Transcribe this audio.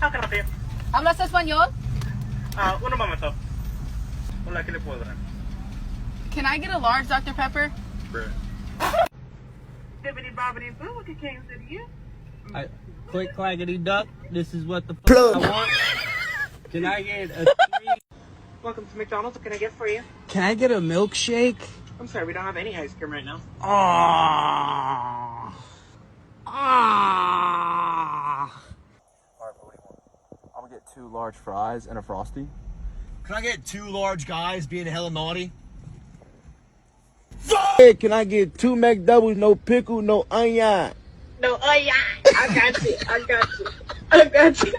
How can I help you? ¿Hablas español? Un momento. Hola, ¿qué le puedo dar? Can I get a large Dr. Pepper? Bibbidi bobbidi boo, what can I say to you? Click clackety duck. This is what the fuck I want. Can I get a 3? Welcome to McDonald's. What can I get for you? Can I get a milkshake? I'm sorry, we don't have any ice cream right now. Ah. Ah. Alright, what do you want? I'm gonna get 2 large fries and a Frosty. Can I get 2 large guys being hella naughty? Hey, can I get 2 McDoubles, no pickle, no onion? No, yeah. I got you. I got you.